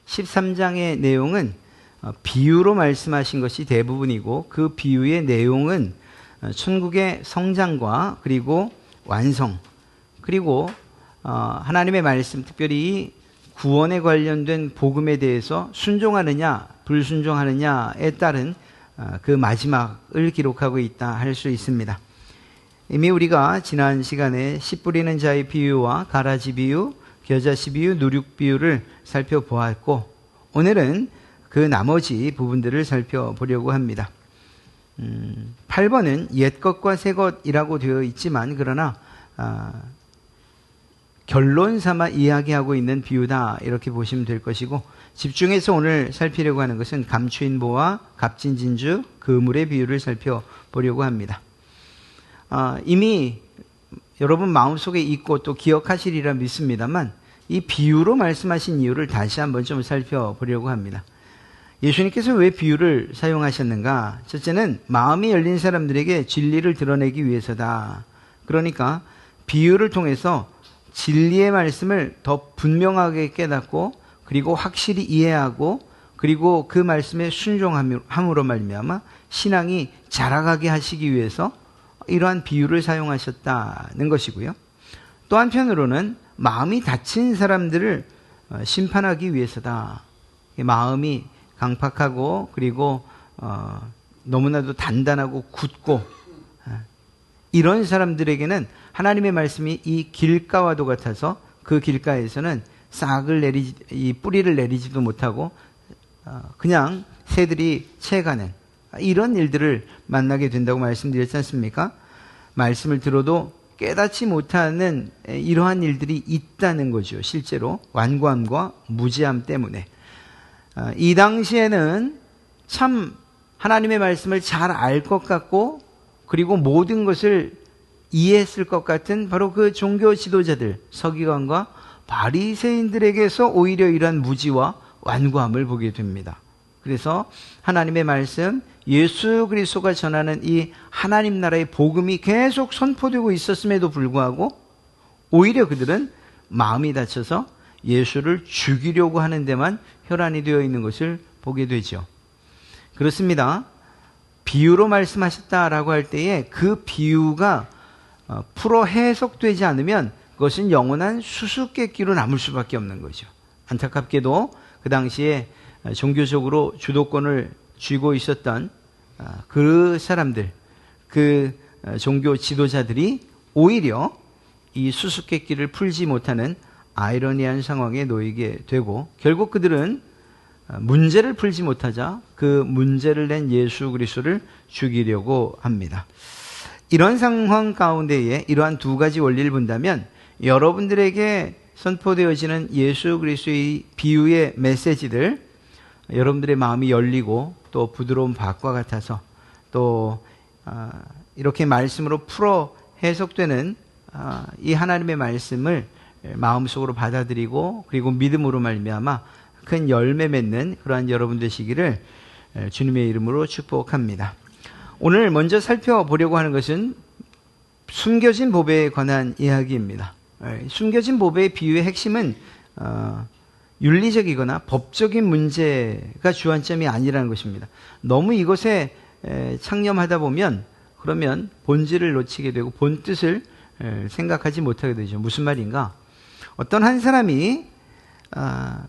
13장의 내용은 비유로 말씀하신 것이 대부분이고 그 비유의 내용은 천국의 성장과 그리고 완성, 그리고 하나님의 말씀, 특별히 구원에 관련된 복음에 대해서 순종하느냐 불순종하느냐에 따른 그 마지막을 기록하고 있다 할 수 있습니다. 이미 우리가 지난 시간에 씨 뿌리는 자의 비유와 가라지 비유, 겨자씨 비유, 누룩 비유를 살펴보았고, 오늘은 그 나머지 부분들을 살펴보려고 합니다. 8번은 옛 것과 새 것이라고 되어 있지만 그러나 결론 삼아 이야기하고 있는 비유다 이렇게 보시면 될 것이고, 집중해서 오늘 살피려고 하는 것은 감추인보와 값진진주, 그물의 비유를 살펴보려고 합니다. 이미 여러분 마음속에 있고 또 기억하시리라 믿습니다만 이 비유로 말씀하신 이유를 다시 한번 좀 살펴보려고 합니다. 예수님께서 왜 비유를 사용하셨는가? 첫째는 마음이 열린 사람들에게 진리를 드러내기 위해서다. 그러니까 비유를 통해서 진리의 말씀을 더 분명하게 깨닫고 그리고 확실히 이해하고 그리고 그 말씀에 순종함으로 말미암아 신앙이 자라가게 하시기 위해서 이러한 비유를 사용하셨다는 것이고요. 또 한편으로는 마음이 닫힌 사람들을 심판하기 위해서다. 마음이 강팍하고 그리고 너무나도 단단하고 굳고 이런 사람들에게는 하나님의 말씀이 이 길가와도 같아서 그 길가에서는 이 뿌리를 내리지도 못하고 그냥 새들이 채가는 이런 일들을 만나게 된다고 말씀드렸지 않습니까? 말씀을 들어도 깨닫지 못하는 이러한 일들이 있다는 거죠. 실제로 완고함과 무지함 때문에. 이 당시에는 참 하나님의 말씀을 잘 알 것 같고 그리고 모든 것을 이해했을 것 같은 바로 그 종교 지도자들, 서기관과 바리새인들에게서 오히려 이러한 무지와 완고함을 보게 됩니다. 그래서 하나님의 말씀, 예수 그리스도가 전하는 이 하나님 나라의 복음이 계속 선포되고 있었음에도 불구하고 오히려 그들은 마음이 닫혀서 예수를 죽이려고 하는 데만 혈안이 되어 있는 것을 보게 되죠. 그렇습니다. 비유로 말씀하셨다라고 할 때에 그 비유가 풀어 해석되지 않으면 그것은 영원한 수수께끼로 남을 수밖에 없는 거죠. 안타깝게도 그 당시에 종교적으로 주도권을 쥐고 있었던 그 사람들, 그 종교 지도자들이 오히려 이 수수께끼를 풀지 못하는 아이러니한 상황에 놓이게 되고 결국 그들은 문제를 풀지 못하자 그 문제를 낸 예수 그리스도를 죽이려고 합니다. 이런 상황 가운데에 이러한 두 가지 원리를 본다면 여러분들에게 선포되어지는 예수 그리스도의 비유의 메시지들, 여러분들의 마음이 열리고 또 부드러운 밭과 같아서 또 이렇게 말씀으로 풀어 해석되는 이 하나님의 말씀을 마음속으로 받아들이고 그리고 믿음으로 말미암아 큰 열매 맺는 그러한 여러분 되시기를 주님의 이름으로 축복합니다. 오늘 먼저 살펴보려고 하는 것은 숨겨진 보배에 관한 이야기입니다. 숨겨진 보배의 비유의 핵심은 윤리적이거나 법적인 문제가 주안점이 아니라는 것입니다. 너무 이것에 창념하다 보면 그러면 본질을 놓치게 되고 본 뜻을 생각하지 못하게 되죠. 무슨 말인가? 어떤 한 사람이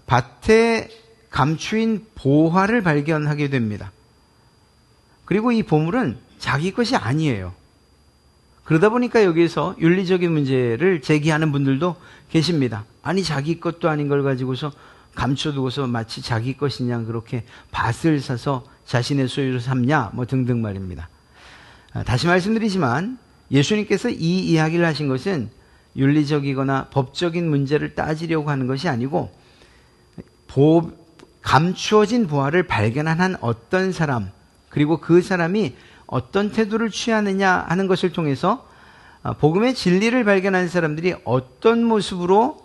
밭에 감추인 보화를 발견하게 됩니다. 그리고 이 보물은 자기 것이 아니에요. 그러다 보니까 여기에서 윤리적인 문제를 제기하는 분들도 계십니다. 아니 자기 것도 아닌 걸 가지고서 감춰두고서 마치 자기 것이냐 그렇게 밭을 사서 자신의 소유로 삼냐 뭐 등등 말입니다. 다시 말씀드리지만 예수님께서 이 이야기를 하신 것은 윤리적이거나 법적인 문제를 따지려고 하는 것이 아니고 감추어진 보화를 발견한 한 어떤 사람 그리고 그 사람이 어떤 태도를 취하느냐 하는 것을 통해서 복음의 진리를 발견한 사람들이 어떤 모습으로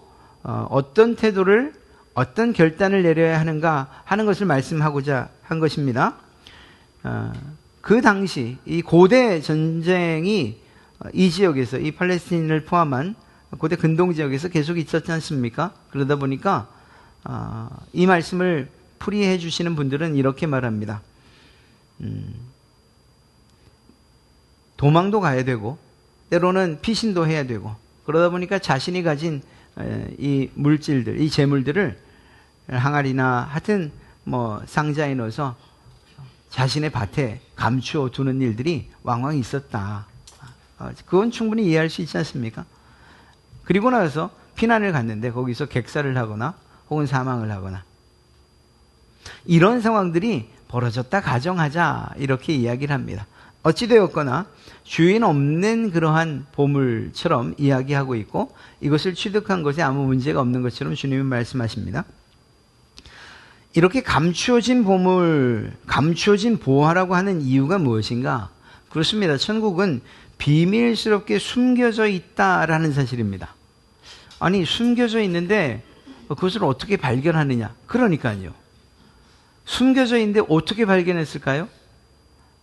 어떤 태도를 어떤 결단을 내려야 하는가 하는 것을 말씀하고자 한 것입니다. 그 당시 이 고대 전쟁이 이 지역에서 이 팔레스틴을 포함한 고대 근동 지역에서 계속 있었지 않습니까? 그러다 보니까 이 말씀을 풀이해 주시는 분들은 이렇게 말합니다. 도망도 가야 되고 때로는 피신도 해야 되고 그러다 보니까 자신이 가진 이 물질들, 이 재물들을 항아리나 하여튼 뭐 상자에 넣어서 자신의 밭에 감추어 두는 일들이 왕왕 있었다. 그건 충분히 이해할 수 있지 않습니까? 그리고 나서 피난을 갔는데 거기서 객사를 하거나 혹은 사망을 하거나 이런 상황들이 벌어졌다 가정하자 이렇게 이야기를 합니다. 어찌되었거나 주인 없는 그러한 보물처럼 이야기하고 있고 이것을 취득한 것에 아무 문제가 없는 것처럼 주님은 말씀하십니다. 이렇게 감추어진 보물, 감추어진 보화라고 하는 이유가 무엇인가? 그렇습니다. 천국은 비밀스럽게 숨겨져 있다라는 사실입니다. 아니, 숨겨져 있는데 그것을 어떻게 발견하느냐? 그러니까요. 숨겨져 있는데 어떻게 발견했을까요?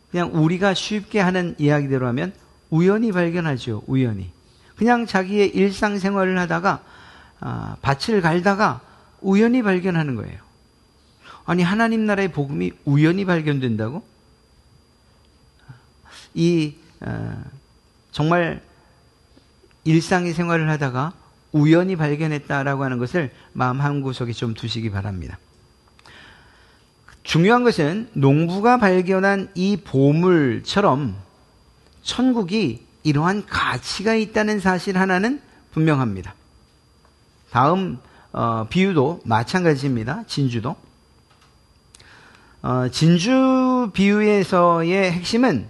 그냥 우리가 쉽게 하는 이야기대로 하면 우연히 발견하죠. 우연히. 그냥 자기의 일상생활을 하다가 밭을 갈다가 우연히 발견하는 거예요. 아니, 하나님 나라의 복음이 우연히 발견된다고? 정말 일상의 생활을 하다가 우연히 발견했다라고 하는 것을 마음 한구석에 좀 두시기 바랍니다. 중요한 것은 농부가 발견한 이 보물처럼 천국이 이러한 가치가 있다는 사실 하나는 분명합니다. 다음 비유도 마찬가지입니다. 진주도. 진주 비유에서의 핵심은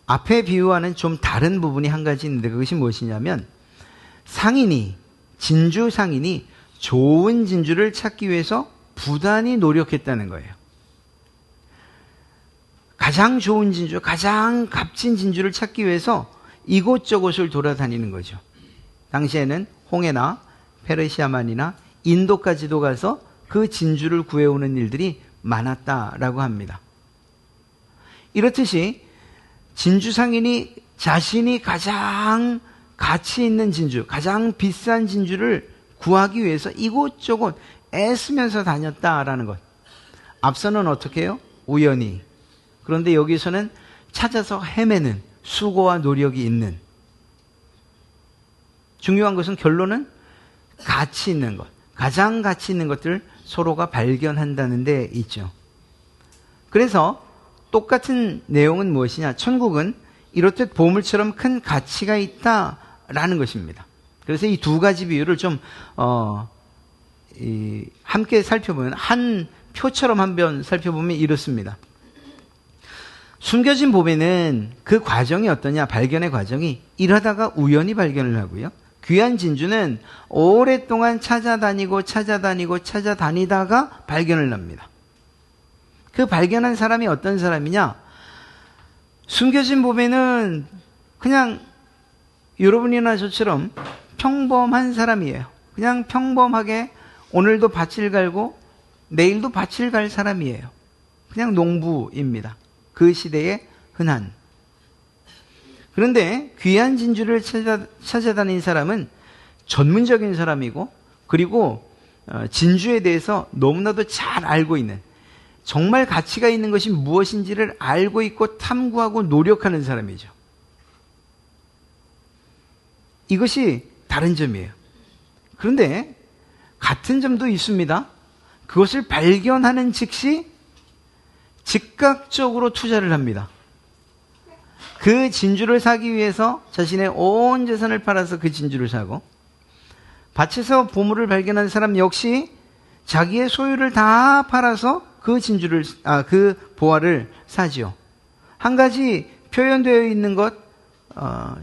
앞의 비유와는 좀 다른 부분이 한 가지 있는데 그것이 무엇이냐면 진주 상인이 좋은 진주를 찾기 위해서 부단히 노력했다는 거예요. 가장 좋은 진주, 가장 값진 진주를 찾기 위해서 이곳저곳을 돌아다니는 거죠. 당시에는 홍해나 페르시아만이나 인도까지도 가서 그 진주를 구해오는 일들이 많았다라고 합니다. 이렇듯이 진주 상인이 자신이 가장 가치 있는 진주, 가장 비싼 진주를 구하기 위해서 이곳저곳 애쓰면서 다녔다라는 것. 앞서는 어떻게 해요? 우연히. 그런데 여기서는 찾아서 헤매는 수고와 노력이 있는. 중요한 것은 결론은 가치 있는 것. 가장 가치 있는 것들을 서로가 발견한다는 데 있죠. 그래서 똑같은 내용은 무엇이냐? 천국은 이렇듯 보물처럼 큰 가치가 있다라는 것입니다. 그래서 이 두 가지 비유를 좀 함께 살펴보면 한 표처럼 한번 살펴보면 이렇습니다. 숨겨진 보배는 그 과정이 어떠냐? 발견의 과정이 일하다가 우연히 발견을 하고요. 귀한 진주는 오랫동안 찾아다니다가 발견을 합니다. 그 발견한 사람이 어떤 사람이냐? 숨겨진 보배는 그냥 여러분이나 저처럼 평범한 사람이에요. 그냥 평범하게 오늘도 밭을 갈고 내일도 밭을 갈 사람이에요. 그냥 농부입니다. 그 시대의 흔한. 그런데 귀한 진주를 찾아다닌 사람은 전문적인 사람이고 그리고 진주에 대해서 너무나도 잘 알고 있는 정말 가치가 있는 것이 무엇인지를 알고 있고 탐구하고 노력하는 사람이죠. 이것이 다른 점이에요. 그런데 같은 점도 있습니다. 그것을 발견하는 즉시 즉각적으로 투자를 합니다. 그 진주를 사기 위해서 자신의 온 재산을 팔아서 그 진주를 사고 밭에서 보물을 발견한 사람 역시 자기의 소유를 다 팔아서 그 보화를 사지요. 한 가지 표현되어 있는 것,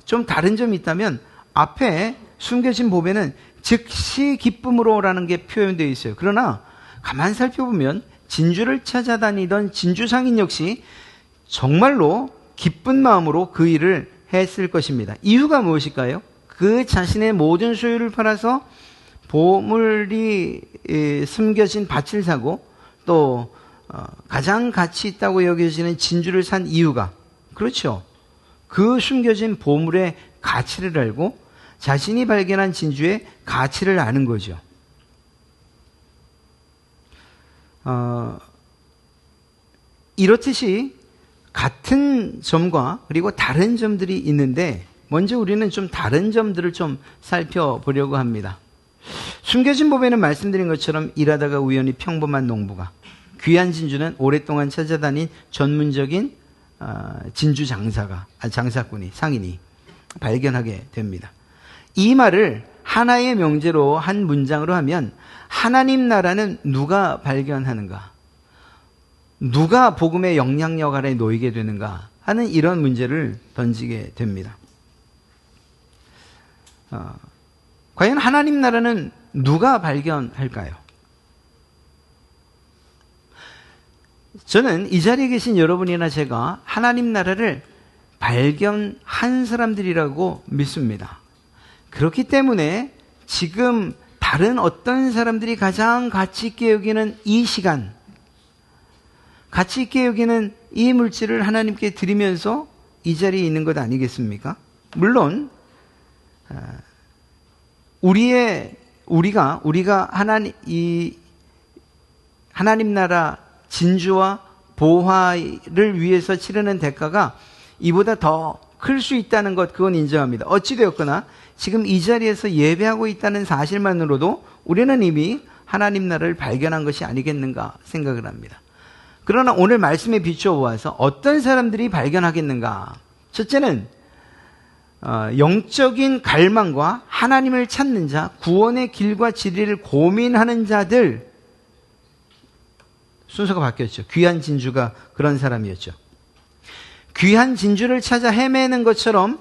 좀 다른 점이 있다면 앞에 숨겨진 보배는 즉시 기쁨으로라는 게 표현되어 있어요. 그러나 가만 살펴보면 진주를 찾아다니던 진주상인 역시 정말로 기쁜 마음으로 그 일을 했을 것입니다. 이유가 무엇일까요? 그 자신의 모든 소유를 팔아서 보물이 숨겨진 밭을 사고 또 가장 가치 있다고 여겨지는 진주를 산 이유가 그렇죠. 그 숨겨진 보물의 가치를 알고 자신이 발견한 진주의 가치를 아는 거죠. 이렇듯이 같은 점과 그리고 다른 점들이 있는데 먼저 우리는 좀 다른 점들을 좀 살펴보려고 합니다. 숨겨진 법에는 말씀드린 것처럼 일하다가 우연히 평범한 농부가 귀한 진주는 오랫동안 찾아다닌 전문적인 진주 장사꾼이 상인이 발견하게 됩니다. 이 말을 하나의 명제로 한 문장으로 하면 하나님 나라는 누가 발견하는가? 누가 복음의 영향력 아래 놓이게 되는가? 하는 이런 문제를 던지게 됩니다. 과연 하나님 나라는 누가 발견할까요? 저는 이 자리에 계신 여러분이나 제가 하나님 나라를 발견한 사람들이라고 믿습니다. 그렇기 때문에 지금 다른 어떤 사람들이 가장 가치 있게 여기는 이 시간, 가치 있게 여기는 이 물질을 하나님께 드리면서 이 자리에 있는 것 아니겠습니까? 물론 우리가 하나님 나라 진주와 보화를 위해서 치르는 대가가 이보다 더 클 수 있다는 것, 그건 인정합니다. 어찌되었거나 지금 이 자리에서 예배하고 있다는 사실만으로도 우리는 이미 하나님 나라를 발견한 것이 아니겠는가 생각을 합니다. 그러나 오늘 말씀에 비추어 보아서 어떤 사람들이 발견하겠는가? 첫째는 영적인 갈망과 하나님을 찾는 자, 구원의 길과 진리를 고민하는 자들, 순서가 바뀌었죠. 귀한 진주가 그런 사람이었죠. 귀한 진주를 찾아 헤매는 것처럼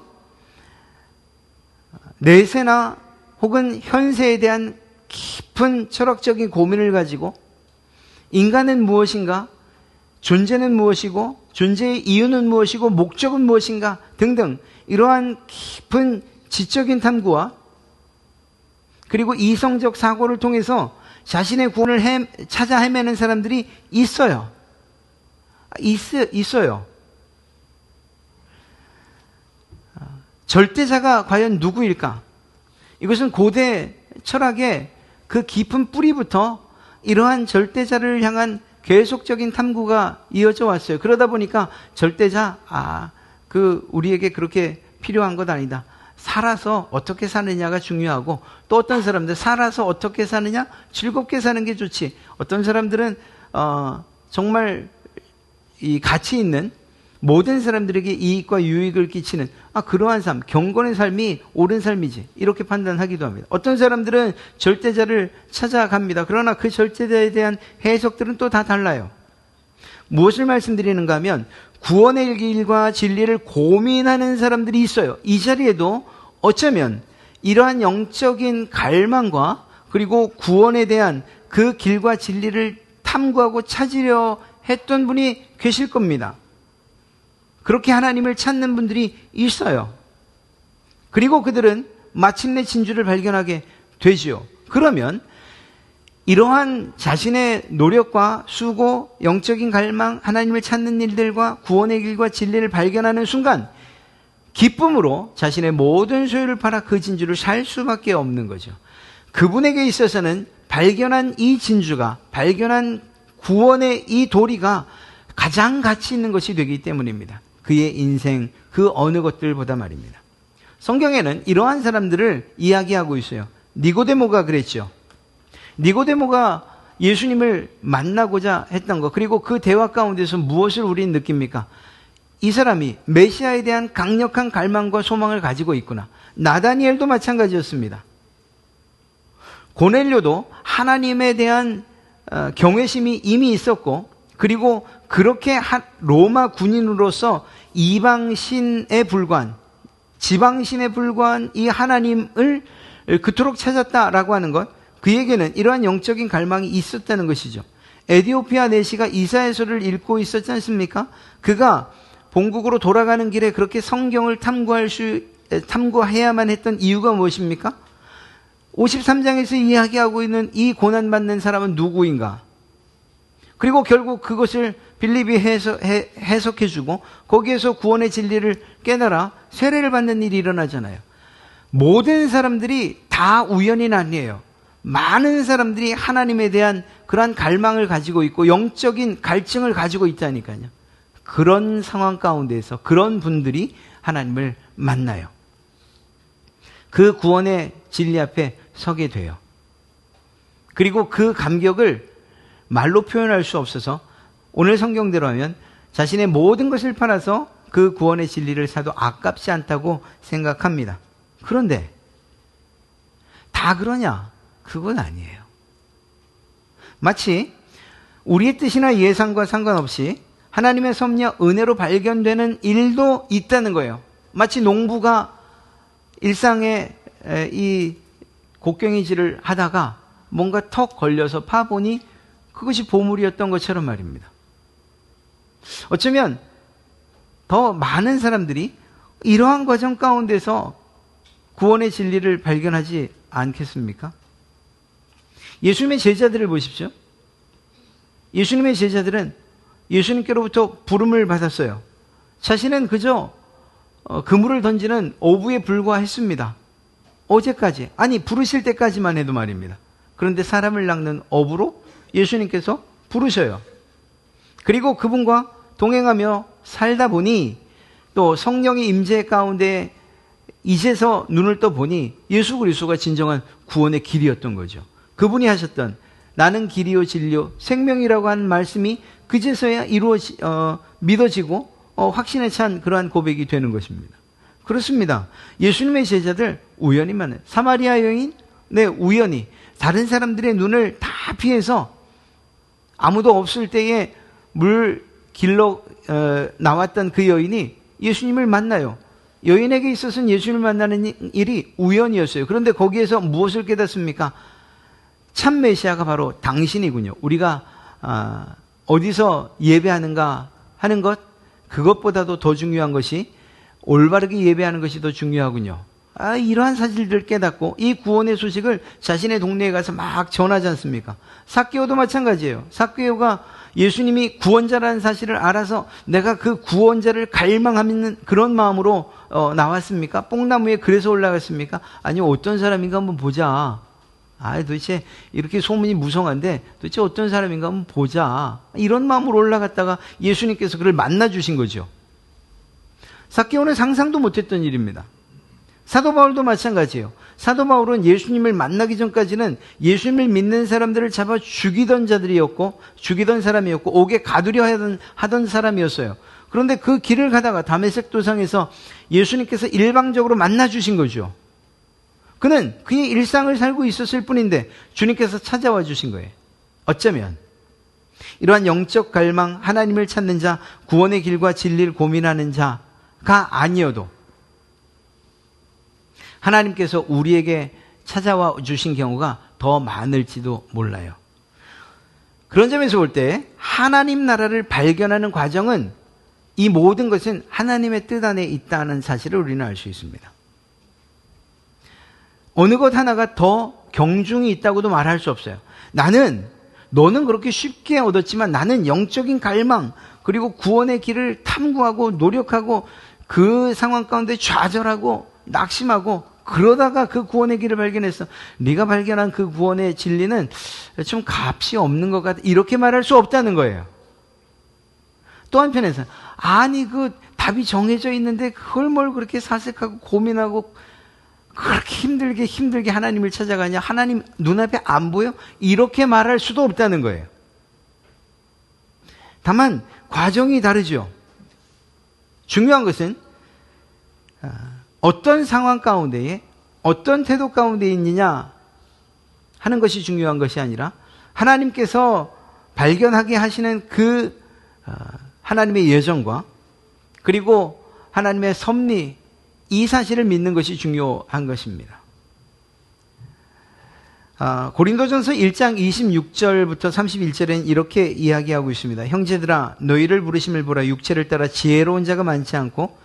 내세나 혹은 현세에 대한 깊은 철학적인 고민을 가지고 인간은 무엇인가? 존재는 무엇이고 존재의 이유는 무엇이고 목적은 무엇인가? 등등 이러한 깊은 지적인 탐구와 그리고 이성적 사고를 통해서 자신의 구원을 찾아 헤매는 사람들이 있어요. 있어요. 절대자가 과연 누구일까? 이것은 고대 철학의 그 깊은 뿌리부터 이러한 절대자를 향한 계속적인 탐구가 이어져 왔어요. 그러다 보니까 절대자, 우리에게 그렇게 필요한 것 아니다. 살아서 어떻게 사느냐가 중요하고, 또 어떤 사람들 살아서 어떻게 사느냐? 즐겁게 사는 게 좋지. 어떤 사람들은 정말 이 가치 있는 모든 사람들에게 이익과 유익을 끼치는 그러한 삶, 경건의 삶이 옳은 삶이지, 이렇게 판단하기도 합니다. 어떤 사람들은 절대자를 찾아갑니다. 그러나 그 절대자에 대한 해석들은 또 다 달라요. 무엇을 말씀드리는가 하면 구원의 길과 진리를 고민하는 사람들이 있어요. 이 자리에도 어쩌면 이러한 영적인 갈망과 그리고 구원에 대한 그 길과 진리를 탐구하고 찾으려 했던 분이 계실 겁니다. 그렇게 하나님을 찾는 분들이 있어요. 그리고 그들은 마침내 진주를 발견하게 되지요. 그러면 이러한 자신의 노력과 수고, 영적인 갈망, 하나님을 찾는 일들과 구원의 길과 진리를 발견하는 순간 기쁨으로 자신의 모든 소유를 팔아 그 진주를 살 수밖에 없는 거죠. 그분에게 있어서는 발견한 이 진주가, 발견한 구원의 이 도리가 가장 가치 있는 것이 되기 때문입니다. 그의 인생 그 어느 것들보다 말입니다. 성경에는 이러한 사람들을 이야기하고 있어요. 니고데모가 그랬죠. 니고데모가 예수님을 만나고자 했던 것, 그리고 그 대화 가운데서 무엇을 우리는 느낍니까? 이 사람이 메시아에 대한 강력한 갈망과 소망을 가지고 있구나. 나다니엘도 마찬가지였습니다. 고넬료도 하나님에 대한 경외심이 이미 있었고, 그리고 그렇게 로마 군인으로서 이방신에 불과한, 지방신에 불과한 이 하나님을 그토록 찾았다라고 하는 것, 그에게는 이러한 영적인 갈망이 있었다는 것이죠. 에디오피아 내시가 이사야서를 읽고 있었지 않습니까? 그가 본국으로 돌아가는 길에 그렇게 성경을 탐구해야만 했던 이유가 무엇입니까? 53장에서 이야기하고 있는 이 고난받는 사람은 누구인가? 그리고 결국 그것을 빌립이 해석해주고 거기에서 구원의 진리를 깨달아 세례를 받는 일이 일어나잖아요. 모든 사람들이 다 우연인 아니에요. 많은 사람들이 하나님에 대한 그러한 갈망을 가지고 있고 영적인 갈증을 가지고 있다니까요. 그런 상황 가운데서 그런 분들이 하나님을 만나요. 그 구원의 진리 앞에 서게 돼요. 그리고 그 감격을 말로 표현할 수 없어서 오늘 성경대로 하면 자신의 모든 것을 팔아서 그 구원의 진리를 사도 아깝지 않다고 생각합니다. 그런데 다 그러냐? 그건 아니에요. 마치 우리의 뜻이나 예상과 상관없이 하나님의 섭리와 은혜로 발견되는 일도 있다는 거예요. 마치 농부가 일상에 이 곡괭이질을 하다가 뭔가 턱 걸려서 파보니 그것이 보물이었던 것처럼 말입니다. 어쩌면 더 많은 사람들이 이러한 과정 가운데서 구원의 진리를 발견하지 않겠습니까? 예수님의 제자들을 보십시오. 예수님의 제자들은 예수님께로부터 부름을 받았어요. 자신은 그저 그물을 던지는 어부에 불과했습니다. 어제까지, 아니 부르실 때까지만 해도 말입니다. 그런데 사람을 낚는 어부로 예수님께서 부르셔요. 그리고 그분과 동행하며 살다 보니 또 성령의 임재 가운데 이제서 눈을 떠보니 예수 그리스도가 진정한 구원의 길이었던 거죠. 그분이 하셨던 나는 길이요 진리요 생명이라고 하는 말씀이 그제서야 믿어지고 확신에 찬 그러한 고백이 되는 것입니다. 그렇습니다. 예수님의 제자들 우연히 만나요. 사마리아 여인, 네, 우연히 다른 사람들의 눈을 다 피해서 아무도 없을 때에 물 길러 나왔던 그 여인이 예수님을 만나요. 여인에게 있어서는 예수님을 만나는 일이 우연이었어요. 그런데 거기에서 무엇을 깨닫습니까? 참 메시아가 바로 당신이군요. 우리가 어디서 예배하는가 하는 것, 그것보다도 더 중요한 것이 올바르게 예배하는 것이 더 중요하군요. 이러한 사실들을 깨닫고 이 구원의 소식을 자신의 동네에 가서 막 전하지 않습니까? 삭개오도 마찬가지예요. 삭개오가 예수님이 구원자라는 사실을 알아서 내가 그 구원자를 갈망하는 그런 마음으로 나왔습니까? 뽕나무에 그래서 올라갔습니까? 아니요, 어떤 사람인가 한번 보자. 도대체 이렇게 소문이 무성한데 도대체 어떤 사람인가 한번 보자. 이런 마음으로 올라갔다가 예수님께서 그를 만나 주신 거죠. 삭개오는 상상도 못했던 일입니다. 사도 바울도 마찬가지예요. 사도 바울은 예수님을 만나기 전까지는 예수님을 믿는 사람들을 잡아 죽이던 사람이었고 옥에 가두려 하던 사람이었어요. 그런데 그 길을 가다가 다메섹 도상에서 예수님께서 일방적으로 만나 주신 거죠. 그는 그의 일상을 살고 있었을 뿐인데 주님께서 찾아와 주신 거예요. 어쩌면 이러한 영적 갈망, 하나님을 찾는 자, 구원의 길과 진리를 고민하는 자가 아니어도 하나님께서 우리에게 찾아와 주신 경우가 더 많을지도 몰라요. 그런 점에서 볼 때 하나님 나라를 발견하는 과정은 이 모든 것은 하나님의 뜻 안에 있다는 사실을 우리는 알 수 있습니다. 어느 것 하나가 더 경중이 있다고도 말할 수 없어요. 너는 그렇게 쉽게 얻었지만 나는 영적인 갈망, 그리고 구원의 길을 탐구하고 노력하고 그 상황 가운데 좌절하고 낙심하고 그러다가 그 구원의 길을 발견했어. 네가 발견한 그 구원의 진리는 좀 값이 없는 것 같아. 이렇게 말할 수 없다는 거예요. 또 한편에서 그 답이 정해져 있는데 그걸 뭘 그렇게 사색하고 고민하고 그렇게 힘들게 하나님을 찾아가냐? 하나님 눈앞에 안 보여? 이렇게 말할 수도 없다는 거예요. 다만 과정이 다르죠. 중요한 것은 어떤 상황 가운데에 어떤 태도 가운데 있느냐 하는 것이 중요한 것이 아니라 하나님께서 발견하게 하시는 그 하나님의 예정과 그리고 하나님의 섭리, 이 사실을 믿는 것이 중요한 것입니다. 고린도전서 1장 26절부터 31절에는 이렇게 이야기하고 있습니다. 형제들아, 너희를 부르심을 보라. 육체를 따라 지혜로운 자가 많지 않고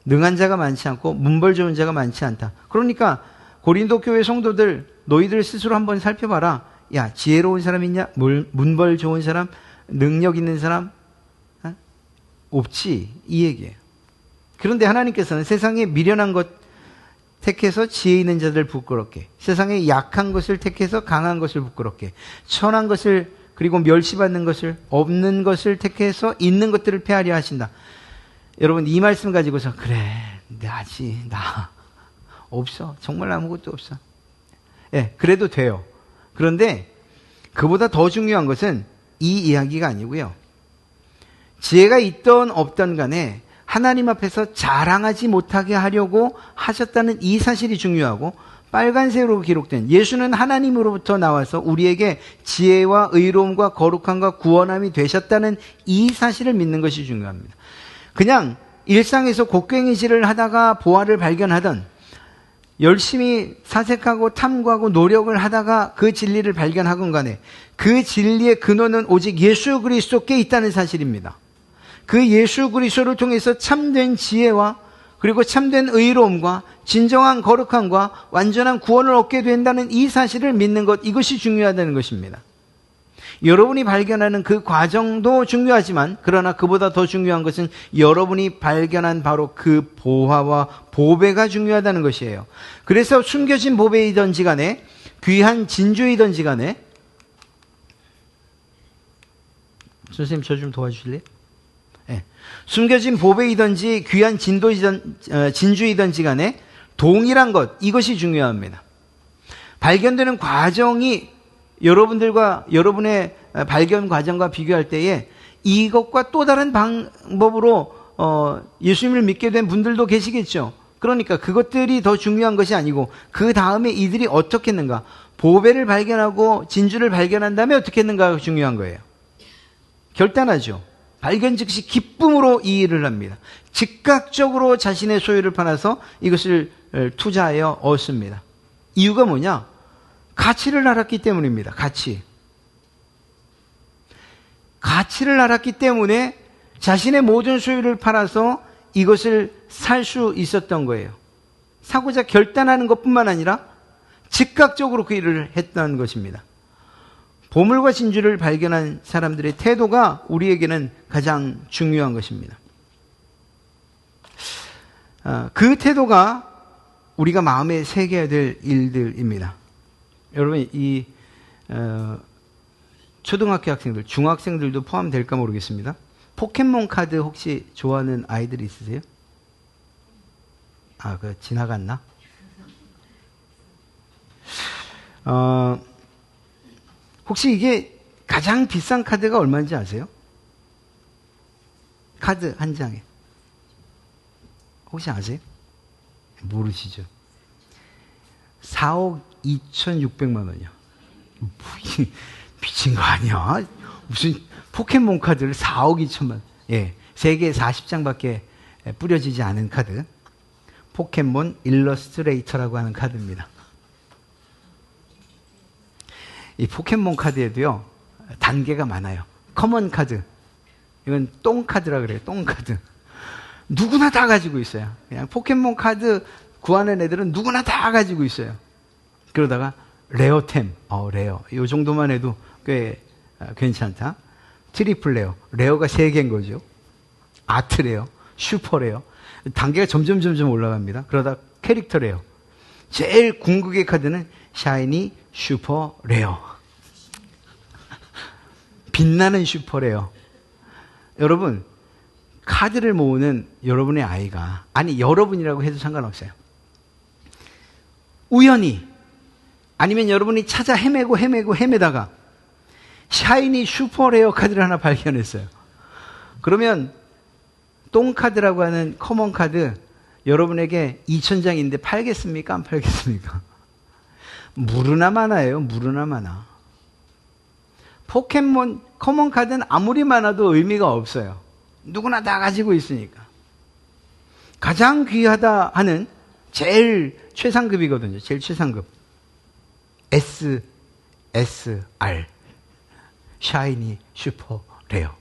능한 자가 많지 않고 문벌 좋은 자가 많지 않다. 그러니까 고린도 교회 성도들, 너희들 스스로 한번 살펴봐라. 야, 지혜로운 사람 있냐? 문벌 좋은 사람? 능력 있는 사람? 없지. 이 얘기예요. 그런데 하나님께서는 세상에 미련한 것, 택해서 지혜 있는 자들 부끄럽게, 세상에 약한 것을 택해서 강한 것을 부끄럽게, 천한 것을 그리고 멸시받는 것을, 없는 것을 택해서 있는 것들을 폐하려 하신다. 여러분, 이 말씀 가지고서 그래, 나 없어, 정말 아무것도 없어. 예, 그래도 돼요. 그런데 그보다 더 중요한 것은 이 이야기가 아니고요. 지혜가 있던 없던 간에 하나님 앞에서 자랑하지 못하게 하려고 하셨다는 이 사실이 중요하고, 빨간색으로 기록된 예수는 하나님으로부터 나와서 우리에게 지혜와 의로움과 거룩함과 구원함이 되셨다는 이 사실을 믿는 것이 중요합니다. 그냥 일상에서 곡괭이질을 하다가 보화를 발견하던, 열심히 사색하고 탐구하고 노력을 하다가 그 진리를 발견하건 간에 그 진리의 근원은 오직 예수 그리스도께 있다는 사실입니다. 그 예수 그리스도를 통해서 참된 지혜와 그리고 참된 의로움과 진정한 거룩함과 완전한 구원을 얻게 된다는 이 사실을 믿는 것, 이것이 중요하다는 것입니다. 여러분이 발견하는 그 과정도 중요하지만, 그러나 그보다 더 중요한 것은 여러분이 발견한 바로 그 보화와 보배가 중요하다는 것이에요. 그래서 숨겨진 보배이든지 간에 귀한 진주이든지 간에, 선생님 저 좀 도와주실래요? 네. 숨겨진 보배이든지 귀한 진주이든지 간에 동일한 것, 이것이 중요합니다. 발견되는 과정이 여러분들과 여러분의 발견 과정과 비교할 때에 이것과 또 다른 방법으로 예수님을 믿게 된 분들도 계시겠죠. 그러니까 그것들이 더 중요한 것이 아니고 그 다음에 이들이 어떻게 했는가, 보배를 발견하고 진주를 발견한 다음에 어떻게 했는가가 중요한 거예요. 결단하죠. 발견 즉시 기쁨으로 이 일을 합니다. 즉각적으로 자신의 소유를 팔아서 이것을 투자하여 얻습니다. 이유가 뭐냐? 가치를 알았기 때문입니다. 가치를 알았기 때문에 자신의 모든 소유를 팔아서 이것을 살 수 있었던 거예요. 사고자 결단하는 것뿐만 아니라 즉각적으로 그 일을 했던 것입니다. 보물과 진주를 발견한 사람들의 태도가 우리에게는 가장 중요한 것입니다. 그 태도가 우리가 마음에 새겨야 될 일들입니다. 여러분, 이 초등학교 학생들, 중학생들도 포함될까 모르겠습니다. 포켓몬 카드 혹시 좋아하는 아이들 있으세요? 지나갔나? 혹시 이게 가장 비싼 카드가 얼마인지 아세요? 카드 한 장에. 혹시 아세요? 모르시죠? 4억 2,600만 원이요. 미친 거 아니야? 무슨 포켓몬 카드를 4억 2천만 원. 예, 세계 40장밖에 뿌려지지 않은 카드. 포켓몬 일러스트레이터라고 하는 카드입니다. 이 포켓몬 카드에도요, 단계가 많아요. 커먼 카드. 이건 똥카드라 그래요. 똥카드. 누구나 다 가지고 있어요. 그냥 포켓몬 카드 구하는 애들은 누구나 다 가지고 있어요. 그러다가 레어템, 레어. 이 정도만 해도 꽤 괜찮다. 트리플 레어. 레어가 3개인 거죠. 아트 레어, 슈퍼 레어. 단계가 점점 올라갑니다. 그러다 캐릭터 레어. 제일 궁극의 카드는 샤이니 슈퍼 레어. 빛나는 슈퍼 레어. 여러분, 카드를 모으는 여러분의 아이가, 아니 여러분이라고 해도 상관없어요. 우연히 아니면 여러분이 찾아 헤매다가 샤이니 슈퍼 레어 카드를 하나 발견했어요. 그러면 똥카드라고 하는 커먼 카드 여러분에게 2,000장인데 팔겠습니까? 안 팔겠습니까? 무르나 많아요. 무르나 많아. 포켓몬 커먼 카드는 아무리 많아도 의미가 없어요. 누구나 다 가지고 있으니까. 가장 귀하다 하는 제일 최상급이거든요. 제일 최상급. SSR. 샤이니 슈퍼 레어.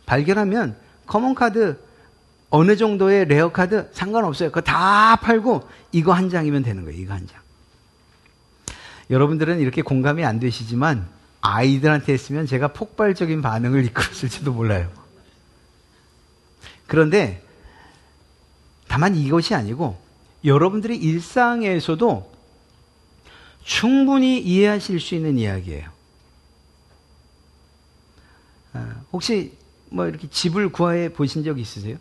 발견하면 커먼 카드 어느 정도의 레어 카드 상관없어요. 그거 다 팔고 이거 한 장이면 되는 거예요. 이거 한 장. 여러분들은 이렇게 공감이 안 되시지만 아이들한테 했으면 제가 폭발적인 반응을 이끌었을지도 몰라요. 그런데 다만 이것이 아니고 여러분들의 일상에서도 충분히 이해하실 수 있는 이야기예요. 혹시 뭐 이렇게 집을 구해 보신 적 있으세요?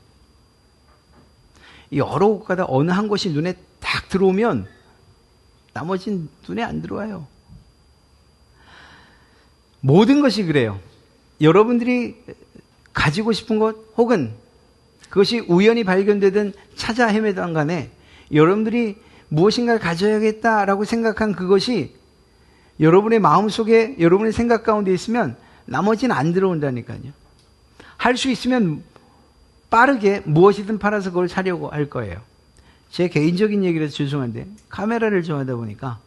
여러 곳가다 어느 한 곳이 눈에 딱 들어오면 나머지는 눈에 안 들어와요. 모든 것이 그래요. 여러분들이 가지고 싶은 것 혹은 그것이 우연히 발견되든 찾아 헤매던 간에 여러분들이 무엇인가를 가져야겠다라고 생각한 그것이 여러분의 마음속에 여러분의 생각 가운데 있으면 나머지는 안 들어온다니까요. 할 수 있으면 빠르게 무엇이든 팔아서 그걸 사려고 할 거예요. 제 개인적인 얘기라서 죄송한데 카메라를 좋아하다 보니까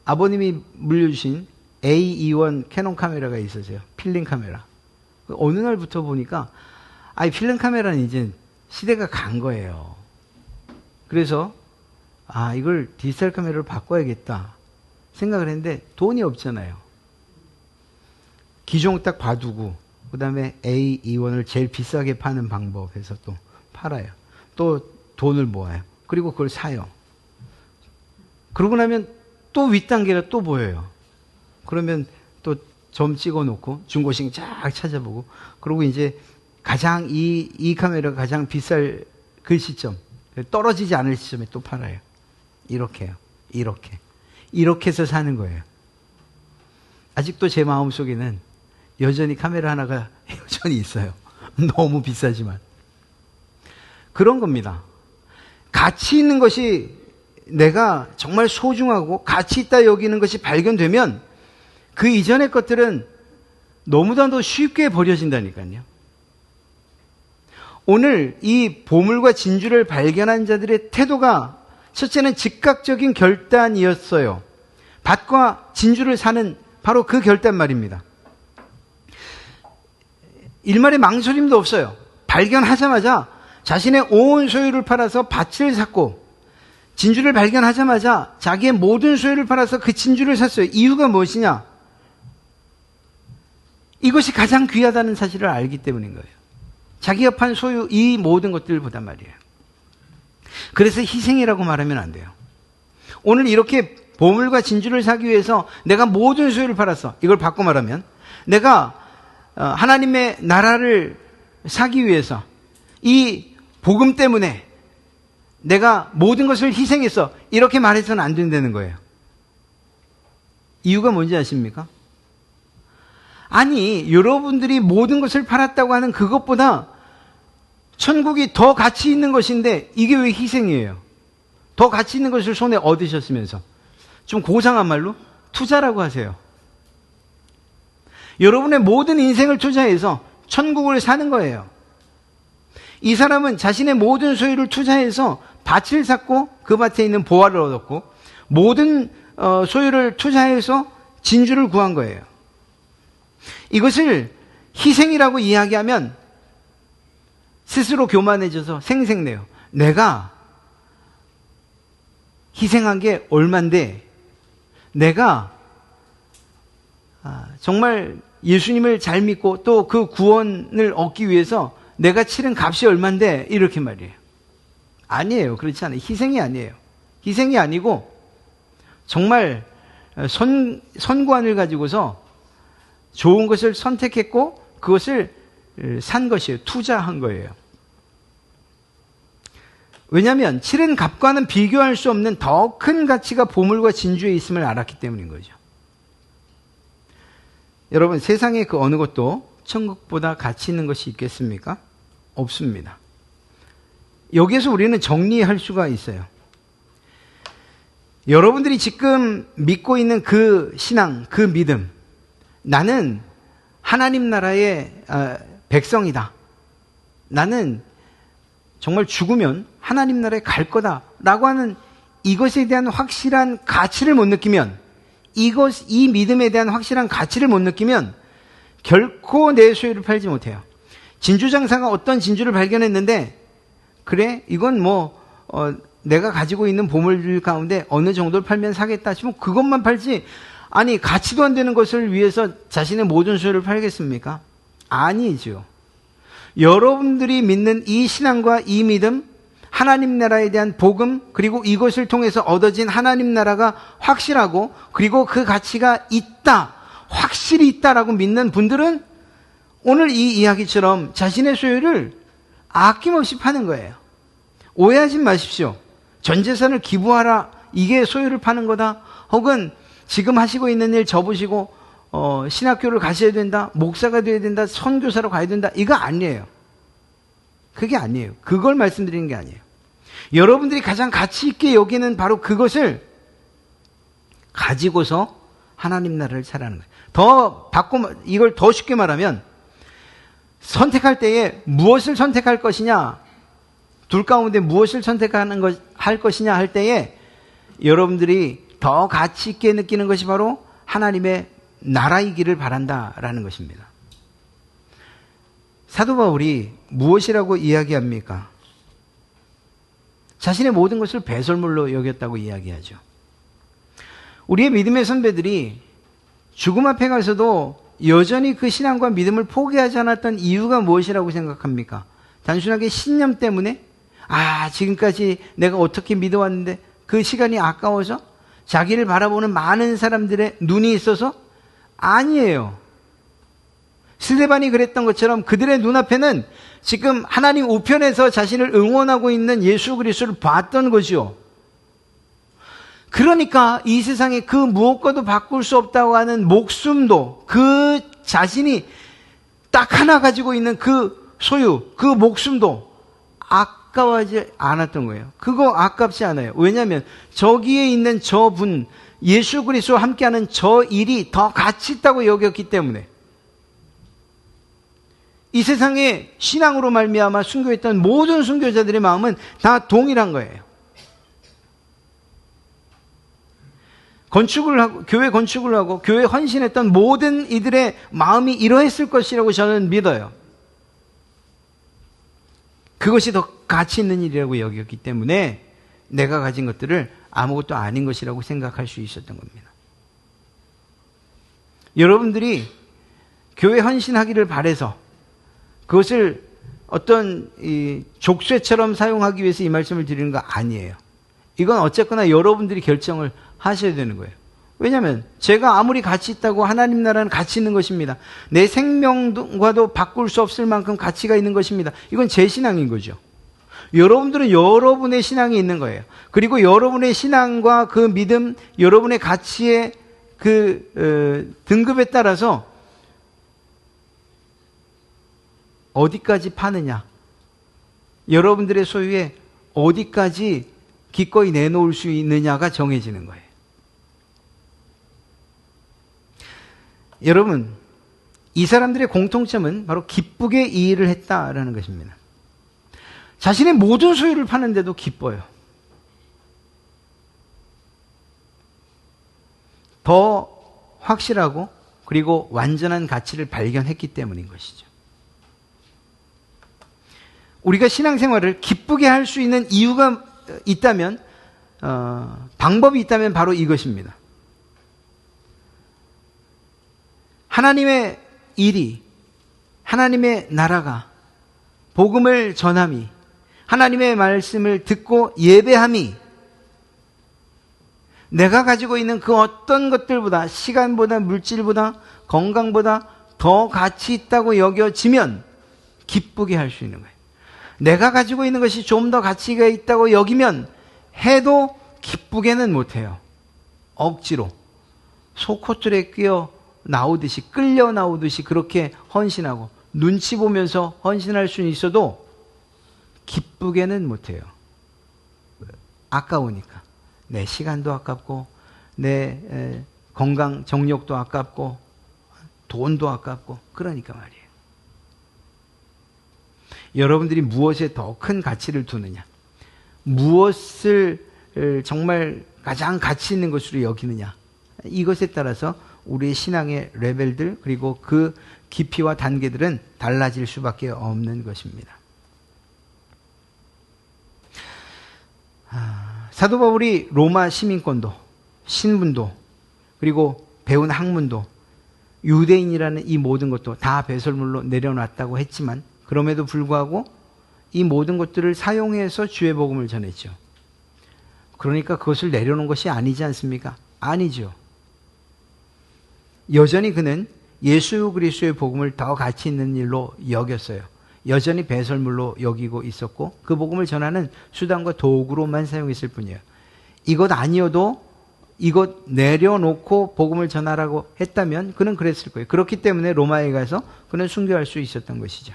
아버님이 물려주신 A21 캐논 카메라가 있었어요. 필름 카메라. 어느 날부터 보니까 필름 카메라는 이제 시대가 간 거예요. 그래서 이걸 디지털 카메라로 바꿔야겠다 생각을 했는데 돈이 없잖아요. 기종 딱 봐두고 그 다음에 A21을 제일 비싸게 파는 방법에서 또 팔아요. 또 돈을 모아요. 그리고 그걸 사요. 그러고 나면 또 윗단계가 또 보여요. 그러면 또 점 찍어 놓고 중고식 쫙 찾아보고 그리고 이제 가장 이 카메라가 가장 비쌀 그 시점 떨어지지 않을 시점에 또 팔아요. 이렇게요. 이렇게 해서 사는 거예요. 아직도 제 마음속에는 여전히 카메라 하나가 여전히 있어요. 너무 비싸지만. 그런 겁니다. 가치 있는 것이 내가 정말 소중하고 가치 있다 여기는 것이 발견되면 그 이전의 것들은 너무나 더 쉽게 버려진다니까요. 오늘 이 보물과 진주를 발견한 자들의 태도가 첫째는 즉각적인 결단이었어요. 밭과 진주를 사는 바로 그 결단 말입니다. 일말의 망설임도 없어요. 발견하자마자 자신의 온 소유를 팔아서 밭을 샀고 진주를 발견하자마자 자기의 모든 소유를 팔아서 그 진주를 샀어요. 이유가 무엇이냐? 이것이 가장 귀하다는 사실을 알기 때문인 거예요. 자기가 판 소유 이 모든 것들보단 말이에요. 그래서 희생이라고 말하면 안 돼요. 오늘 이렇게 보물과 진주를 사기 위해서 내가 모든 소유를 팔았어. 이걸 바꿔 말하면 내가 하나님의 나라를 사기 위해서 이 복음 때문에 내가 모든 것을 희생했어. 이렇게 말해서는 안 된다는 거예요. 이유가 뭔지 아십니까? 아니, 여러분들이 모든 것을 팔았다고 하는 그것보다 천국이 더 가치 있는 것인데 이게 왜 희생이에요? 더 가치 있는 것을 손에 얻으셨으면서. 좀 고상한 말로 투자라고 하세요. 여러분의 모든 인생을 투자해서 천국을 사는 거예요. 이 사람은 자신의 모든 소유를 투자해서 밭을 샀고 그 밭에 있는 보화를 얻었고 모든 소유를 투자해서 진주를 구한 거예요. 이것을 희생이라고 이야기하면 스스로 교만해져서 생색내요. 내가 희생한 게 얼만데 내가 정말 예수님을 잘 믿고 또 그 구원을 얻기 위해서 내가 치른 값이 얼만데 이렇게 말이에요. 아니에요. 그렇지 않아요. 희생이 아니에요. 희생이 아니고 정말 선관을 가지고서 좋은 것을 선택했고 그것을 산 것이에요. 투자한 거예요. 왜냐하면 치른 값과는 비교할 수 없는 더 큰 가치가 보물과 진주에 있음을 알았기 때문인 거죠. 여러분, 세상의 그 어느 것도 천국보다 가치 있는 것이 있겠습니까? 없습니다. 여기에서 우리는 정리할 수가 있어요. 여러분들이 지금 믿고 있는 그 신앙, 그 믿음, 나는 하나님 나라의 백성이다. 나는 정말 죽으면 하나님 나라에 갈 거다라고 하는 이것에 대한 확실한 가치를 못 느끼면 이 믿음에 대한 확실한 가치를 못 느끼면 결코 내 소유를 팔지 못해요. 진주장사가 어떤 진주를 발견했는데 그래 이건 내가 가지고 있는 보물들 가운데 어느 정도를 팔면 사겠다 싶으면 그것만 팔지 아니 가치도 안 되는 것을 위해서 자신의 모든 소유를 팔겠습니까? 아니죠. 여러분들이 믿는 이 신앙과 이 믿음 하나님 나라에 대한 복음, 그리고 이것을 통해서 얻어진 하나님 나라가 확실하고, 그리고 그 가치가 있다, 확실히 있다라고 믿는 분들은 오늘 이 이야기처럼 자신의 소유를 아낌없이 파는 거예요. 오해하지 마십시오. 전 재산을 기부하라, 이게 소유를 파는 거다, 혹은 지금 하시고 있는 일 접으시고 신학교를 가셔야 된다, 목사가 되어야 된다, 선교사로 가야 된다, 이거 아니에요. 그게 아니에요. 그걸 말씀드리는 게 아니에요. 여러분들이 가장 가치 있게 여기는 바로 그것을 가지고서 하나님 나라를 살아가는 거예요. 이걸 더 쉽게 말하면, 선택할 때에 무엇을 선택할 것이냐, 둘 가운데 무엇을 할 것이냐 할 때에 여러분들이 더 가치 있게 느끼는 것이 바로 하나님의 나라이기를 바란다라는 것입니다. 사도 바울이 무엇이라고 이야기합니까? 자신의 모든 것을 배설물로 여겼다고 이야기하죠. 우리의 믿음의 선배들이 죽음 앞에 가서도 여전히 그 신앙과 믿음을 포기하지 않았던 이유가 무엇이라고 생각합니까? 단순하게 신념 때문에? 지금까지 내가 어떻게 믿어왔는데 그 시간이 아까워서? 자기를 바라보는 많은 사람들의 눈이 있어서? 아니에요. 스데반이 그랬던 것처럼 그들의 눈앞에는 지금 하나님 우편에서 자신을 응원하고 있는 예수 그리스도를 봤던 것이요. 그러니까 이 세상에 그 무엇과도 바꿀 수 없다고 하는 목숨도, 그 자신이 딱 하나 가지고 있는 그 소유, 그 목숨도 아까워하지 않았던 거예요. 그거 아깝지 않아요. 왜냐하면 저기에 있는 저분, 예수 그리스도와 함께하는 저 일이 더 가치 있다고 여겼기 때문에. 이 세상에 신앙으로 말미암아 순교했던 모든 순교자들의 마음은 다 동일한 거예요. 교회 건축을 하고 교회 헌신했던 모든 이들의 마음이 이러했을 것이라고 저는 믿어요. 그것이 더 가치 있는 일이라고 여겼기 때문에 내가 가진 것들을 아무것도 아닌 것이라고 생각할 수 있었던 겁니다. 여러분들이 교회 헌신하기를 바라서 그것을 어떤 족쇄처럼 사용하기 위해서 이 말씀을 드리는 거 아니에요. 이건 어쨌거나 여러분들이 결정을 하셔야 되는 거예요. 왜냐하면 제가 아무리 가치 있다고, 하나님 나라는 가치 있는 것입니다. 내 생명과도 바꿀 수 없을 만큼 가치가 있는 것입니다. 이건 제 신앙인 거죠. 여러분들은 여러분의 신앙이 있는 거예요. 그리고 여러분의 신앙과 그 믿음, 여러분의 가치의 그 등급에 따라서 어디까지 파느냐, 여러분들의 소유에 어디까지 기꺼이 내놓을 수 있느냐가 정해지는 거예요. 여러분, 이 사람들의 공통점은 바로 기쁘게 이 일을 했다라는 것입니다. 자신의 모든 소유를 파는데도 기뻐요. 더 확실하고 그리고 완전한 가치를 발견했기 때문인 것이죠. 우리가 신앙생활을 기쁘게 할 수 있는 이유가 있다면, 방법이 있다면 바로 이것입니다. 하나님의 일이, 하나님의 나라가, 복음을 전함이, 하나님의 말씀을 듣고 예배함이 내가 가지고 있는 그 어떤 것들보다, 시간보다, 물질보다, 건강보다 더 가치 있다고 여겨지면 기쁘게 할 수 있는 거예요. 내가 가지고 있는 것이 좀 더 가치가 있다고 여기면 해도 기쁘게는 못해요. 억지로 소코틀에 끼어 나오듯이, 끌려 나오듯이 그렇게 헌신하고 눈치 보면서 헌신할 수는 있어도 기쁘게는 못해요. 아까우니까. 내 시간도 아깝고 내 건강, 정력도 아깝고 돈도 아깝고, 그러니까 말이에요. 여러분들이 무엇에 더 큰 가치를 두느냐, 무엇을 정말 가장 가치 있는 것으로 여기느냐, 이것에 따라서 우리의 신앙의 레벨들, 그리고 그 깊이와 단계들은 달라질 수밖에 없는 것입니다. 사도 바울이 로마 시민권도, 신분도, 그리고 배운 학문도, 유대인이라는 이 모든 것도 다 배설물로 내려놨다고 했지만, 그럼에도 불구하고 이 모든 것들을 사용해서 주의 복음을 전했죠. 그러니까 그것을 내려놓은 것이 아니지 않습니까? 아니죠. 여전히 그는 예수 그리스도의 복음을 더 가치 있는 일로 여겼어요. 여전히 배설물로 여기고 있었고 그 복음을 전하는 수단과 도구로만 사용했을 뿐이에요. 이것 아니어도 이것 내려놓고 복음을 전하라고 했다면 그는 그랬을 거예요. 그렇기 때문에 로마에 가서 그는 순교할 수 있었던 것이죠.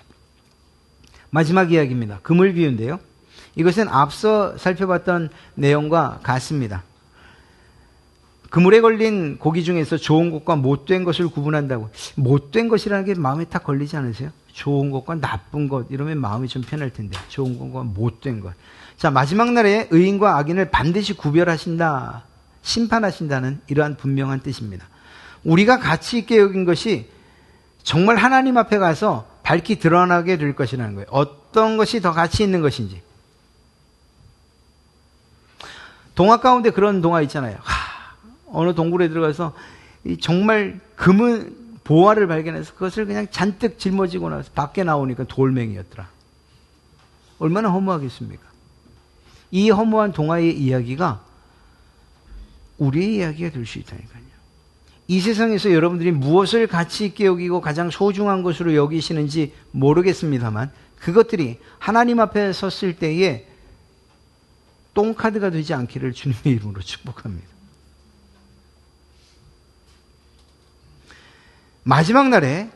마지막 이야기입니다. 그물 비유인데요. 이것은 앞서 살펴봤던 내용과 같습니다. 그물에 걸린 고기 중에서 좋은 것과 못된 것을 구분한다고. 못된 것이라는 게 마음에 딱 걸리지 않으세요? 좋은 것과 나쁜 것 이러면 마음이 좀 편할 텐데 좋은 것과 못된 것. 자, 마지막 날에 의인과 악인을 반드시 구별하신다, 심판하신다는 이러한 분명한 뜻입니다. 우리가 가치 있게 여긴 것이 정말 하나님 앞에 가서 밝히 드러나게 될 것이라는 거예요. 어떤 것이 더 가치 있는 것인지. 동화 가운데 그런 동화 있잖아요. 어느 동굴에 들어가서 정말 금은 보화를 발견해서 그것을 그냥 잔뜩 짊어지고 나서 밖에 나오니까 돌멩이였더라. 얼마나 허무하겠습니까? 이 허무한 동화의 이야기가 우리의 이야기가 될 수 있다니까요. 이 세상에서 여러분들이 무엇을 가치 있게 여기고 가장 소중한 것으로 여기시는지 모르겠습니다만 그것들이 하나님 앞에 섰을 때에 똥카드가 되지 않기를 주님의 이름으로 축복합니다. 마지막 날에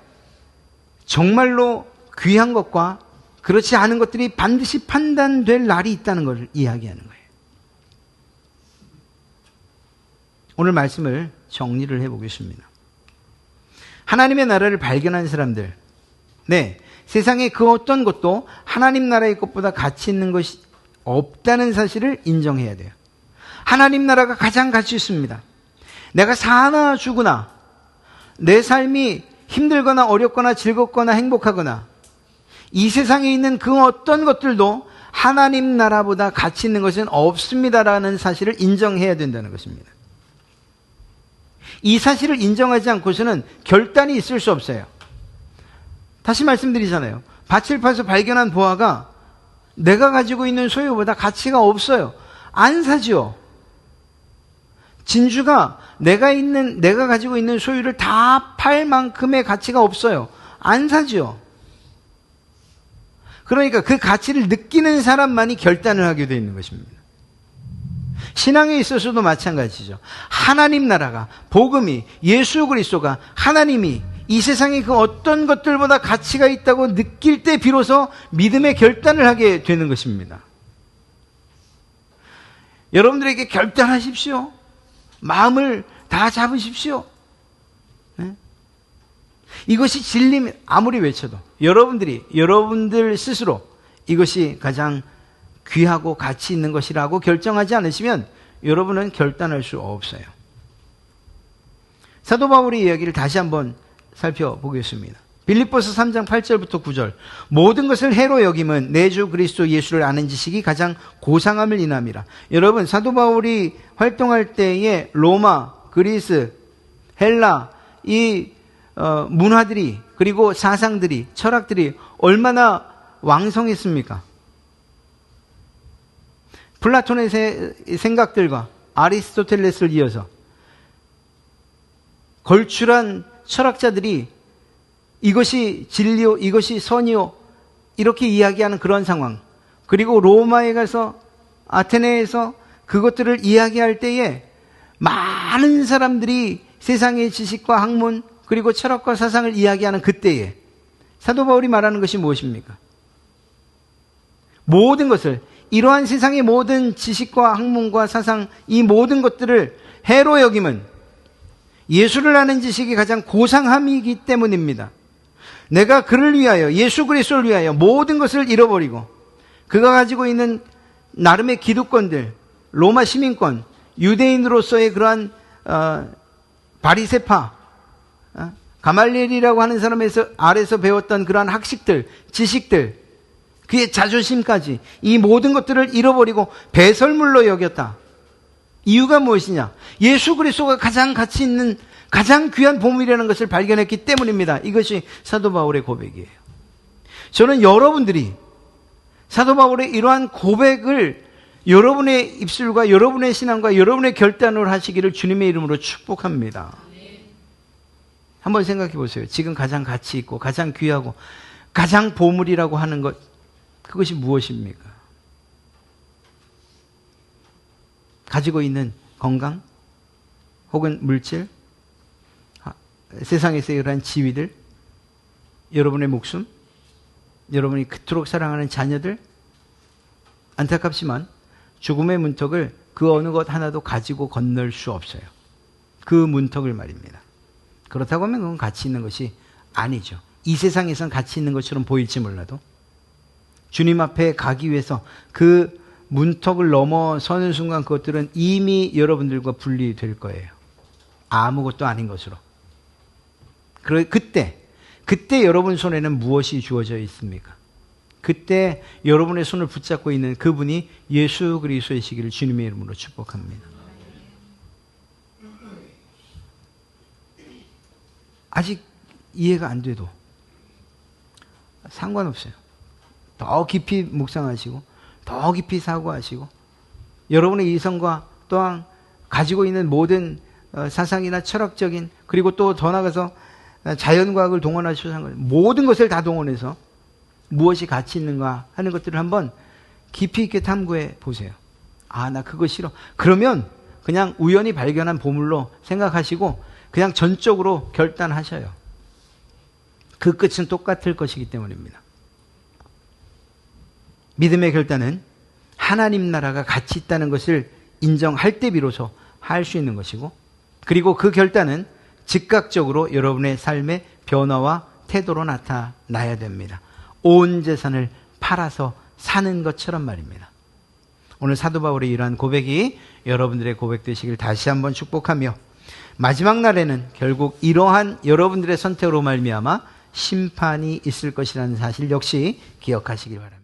정말로 귀한 것과 그렇지 않은 것들이 반드시 판단될 날이 있다는 것을 이야기하는 거예요. 오늘 말씀을 정리를 해보겠습니다. 하나님의 나라를 발견한 사람들, 세상에 그 어떤 것도 하나님 나라의 것보다 가치 있는 것이 없다는 사실을 인정해야 돼요. 하나님 나라가 가장 가치 있습니다. 내가 사나 죽으나 내 삶이 힘들거나 어렵거나 즐겁거나 행복하거나 이 세상에 있는 그 어떤 것들도 하나님 나라보다 가치 있는 것은 없습니다라는 사실을 인정해야 된다는 것입니다. 이 사실을 인정하지 않고서는 결단이 있을 수 없어요. 다시 말씀드리잖아요. 밭을 파서 발견한 보화가 내가 가지고 있는 소유보다 가치가 없어요. 안 사죠. 진주가 내가 가지고 있는 소유를 다 팔 만큼의 가치가 없어요. 안 사죠. 그러니까 그 가치를 느끼는 사람만이 결단을 하게 되어 있는 것입니다. 신앙에 있어서도 마찬가지죠. 하나님 나라가, 복음이, 예수 그리스도가, 하나님이 이 세상에 그 어떤 것들보다 가치가 있다고 느낄 때 비로소 믿음의 결단을 하게 되는 것입니다. 여러분들에게 결단하십시오. 마음을 다 잡으십시오. 네? 이것이 진리면 아무리 외쳐도 여러분들 스스로 이것이 가장 귀하고 가치 있는 것이라고 결정하지 않으시면 여러분은 결단할 수 없어요. 사도 바울의 이야기를 다시 한번 살펴보겠습니다. 빌립보서 3장 8절부터 9절. 모든 것을 해로 여김은 내 주 그리스도 예수를 아는 지식이 가장 고상함을 인함이라. 여러분, 사도 바울이 활동할 때에 로마, 그리스, 헬라 이 문화들이 그리고 사상들이, 철학들이 얼마나 왕성했습니까? 플라톤의 생각들과 아리스토텔레스를 이어서 걸출한 철학자들이 이것이 진리요, 이것이 선이요 이렇게 이야기하는 그런 상황. 그리고 로마에 가서 아테네에서 그것들을 이야기할 때에 많은 사람들이 세상의 지식과 학문 그리고 철학과 사상을 이야기하는 그때에 사도 바울이 말하는 것이 무엇입니까? 모든 것을, 이러한 세상의 모든 지식과 학문과 사상, 이 모든 것들을 해로 여김은 예수를 아는 지식이 가장 고상함이기 때문입니다. 내가 그를 위하여, 예수 그리스도를 위하여 모든 것을 잃어버리고 그가 가지고 있는 나름의 기득권들, 로마 시민권, 유대인으로서의 그러한 바리새파, 가말리엘이라고 하는 사람에서 아래서 배웠던 그러한 학식들, 지식들, 그의 자존심까지 이 모든 것들을 잃어버리고 배설물로 여겼다. 이유가 무엇이냐? 예수 그리스도가 가장 가치 있는 가장 귀한 보물이라는 것을 발견했기 때문입니다. 이것이 사도 바울의 고백이에요. 저는 여러분들이 사도 바울의 이러한 고백을 여러분의 입술과 여러분의 신앙과 여러분의 결단으로 하시기를 주님의 이름으로 축복합니다. 한번 생각해 보세요. 지금 가장 가치 있고 가장 귀하고 가장 보물이라고 하는 것, 그것이 무엇입니까? 가지고 있는 건강 혹은 물질, 세상에서 이러한 지위들, 여러분의 목숨, 여러분이 그토록 사랑하는 자녀들. 안타깝지만 죽음의 문턱을 그 어느 것 하나도 가지고 건널 수 없어요. 그 문턱을 말입니다. 그렇다고 하면 그건 가치 있는 것이 아니죠. 이 세상에선 가치 있는 것처럼 보일지 몰라도 주님 앞에 가기 위해서 그 문턱을 넘어서는 순간 그것들은 이미 여러분들과 분리될 거예요. 아무것도 아닌 것으로. 그때 여러분 손에는 무엇이 주어져 있습니까? 그때 여러분의 손을 붙잡고 있는 그분이 예수 그리스도이시기를 주님의 이름으로 축복합니다. 아직 이해가 안 돼도 상관없어요. 더 깊이 묵상하시고 더 깊이 사고하시고 여러분의 이성과 또한 가지고 있는 모든 사상이나 철학적인, 그리고 또 더 나아가서 자연과학을 동원하셔서 모든 것을 다 동원해서 무엇이 가치 있는가 하는 것들을 한번 깊이 있게 탐구해 보세요. 아, 나 그거 싫어. 그러면 그냥 우연히 발견한 보물로 생각하시고 그냥 전적으로 결단하셔요. 그 끝은 똑같을 것이기 때문입니다. 믿음의 결단은 하나님 나라가 가치 있다는 것을 인정할 때 비로소 할 수 있는 것이고, 그리고 그 결단은 즉각적으로 여러분의 삶의 변화와 태도로 나타나야 됩니다. 온 재산을 팔아서 사는 것처럼 말입니다. 오늘 사도 바울의 이러한 고백이 여러분들의 고백 되시길 다시 한번 축복하며, 마지막 날에는 결국 이러한 여러분들의 선택으로 말미암아 심판이 있을 것이라는 사실 역시 기억하시길 바랍니다.